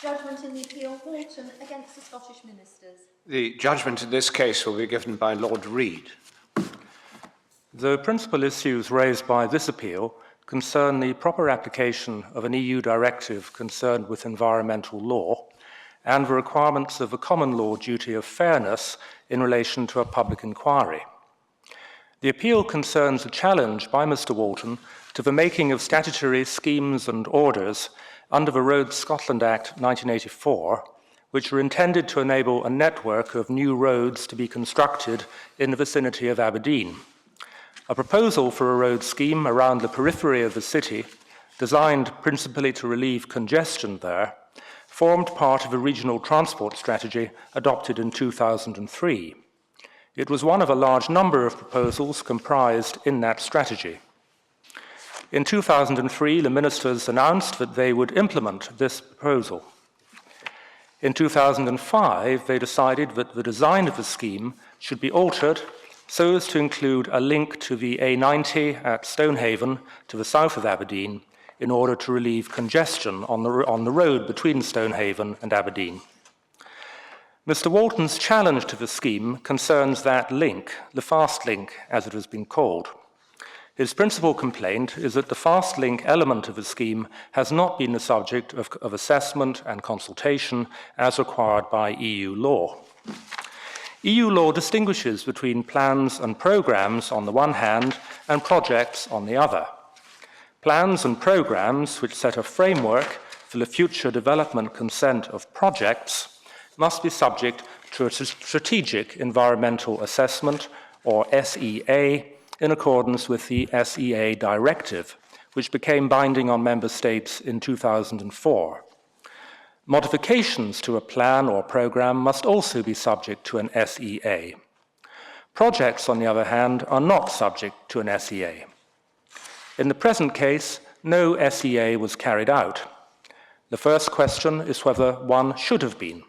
Judgment in the appeal, Walton against the Scottish Ministers. The judgment in this case will be given by Lord Reid. The principal issues raised by this appeal concern the proper application of an EU directive concerned with environmental law and the requirements of a common law duty of fairness in relation to a public inquiry. The appeal concerns a challenge by Mr. Walton to the making of statutory schemes and orders under the Roads Scotland Act 1984, which were intended to enable a network of new roads to be constructed in the vicinity of Aberdeen. A proposal for a road scheme around the periphery of the city, designed principally to relieve congestion there, formed part of a regional transport strategy adopted in 2003. It was one of a large number of proposals comprised in that strategy. In 2003, the ministers announced that they would implement this proposal. In 2005, they decided that the design of the scheme should be altered so as to include a link to the A90 at Stonehaven to the south of Aberdeen in order to relieve congestion on the road between Stonehaven and Aberdeen. Mr. Walton's challenge to the scheme concerns that link, the fast link as it has been called. His principal complaint is that the fast link element of the scheme has not been the subject of assessment and consultation as required by EU law. EU law distinguishes between plans and programmes on the one hand and projects on the other. Plans and programmes which set a framework for the future development consent of projects must be subject to a strategic environmental assessment, or SEA, in accordance with the SEA directive, which became binding on member states in 2004. Modifications to a plan or programme must also be subject to an SEA. Projects, on the other hand, are not subject to an SEA. In the present case, no SEA was carried out. The first question is whether one should have been.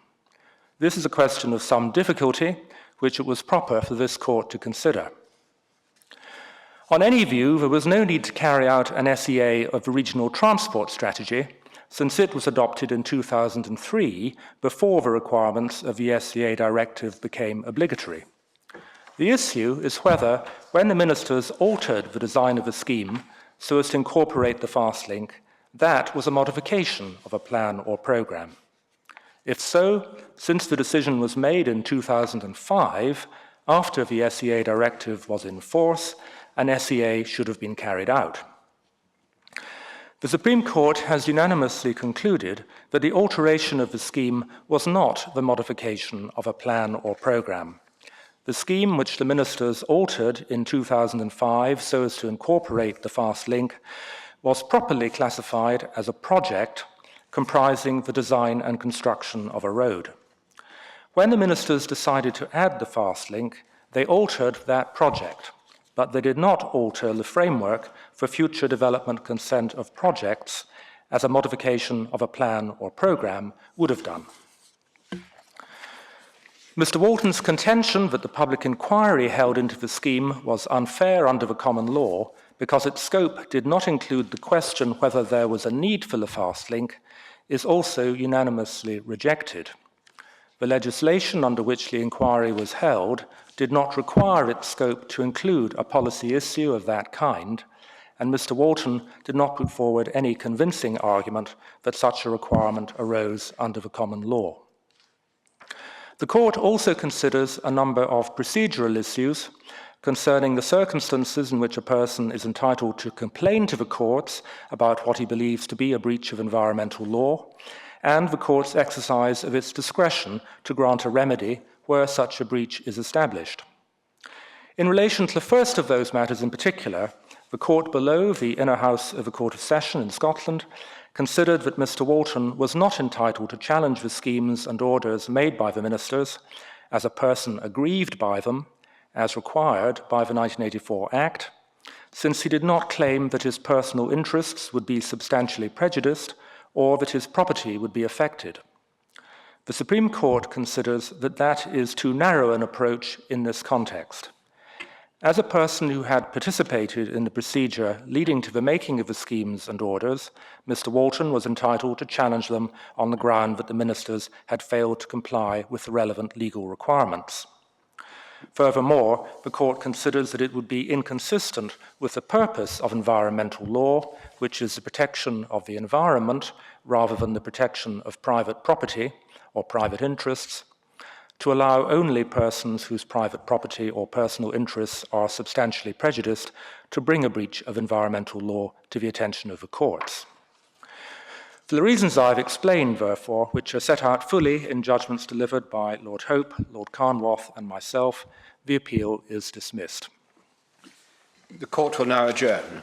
This is a question of some difficulty, which it was proper for this court to consider. On any view, there was no need to carry out an SEA of the regional transport strategy, since it was adopted in 2003 before the requirements of the SEA directive became obligatory. The issue is whether, when the ministers altered the design of the scheme so as to incorporate the fast link, that was a modification of a plan or programme. If so, since the decision was made in 2005, after the SEA directive was in force, an SEA should have been carried out. The Supreme Court has unanimously concluded that the alteration of the scheme was not the modification of a plan or programme. The scheme which the ministers altered in 2005 so as to incorporate the fast link was properly classified as a project comprising the design and construction of a road. When the ministers decided to add the fast link, they altered that project, but they did not alter the framework for future development consent of projects as a modification of a plan or programme would have done. Mr. Walton's contention that the public inquiry held into the scheme was unfair under the common law because its scope did not include the question whether there was a need for the fast link is also unanimously rejected. The legislation under which the inquiry was held did not require its scope to include a policy issue of that kind, and Mr. Walton did not put forward any convincing argument that such a requirement arose under the common law. The Court also considers a number of procedural issues concerning the circumstances in which a person is entitled to complain to the courts about what he believes to be a breach of environmental law, and the court's exercise of its discretion to grant a remedy where such a breach is established. In relation to the first of those matters in particular, the court below, the Inner House of the Court of Session in Scotland, considered that Mr. Walton was not entitled to challenge the schemes and orders made by the ministers as a person aggrieved by them, as required by the 1984 Act, since he did not claim that his personal interests would be substantially prejudiced or that his property would be affected. The Supreme Court considers that that is too narrow an approach in this context. As a person who had participated in the procedure leading to the making of the schemes and orders, Mr. Walton was entitled to challenge them on the ground that the ministers had failed to comply with the relevant legal requirements. Furthermore, the court considers that it would be inconsistent with the purpose of environmental law, which is the protection of the environment rather than the protection of private property or private interests, to allow only persons whose private property or personal interests are substantially prejudiced to bring a breach of environmental law to the attention of the courts. For the reasons I've explained, therefore, which are set out fully in judgments delivered by Lord Hope, Lord Carnwath, and myself, the appeal is dismissed. The court will now adjourn.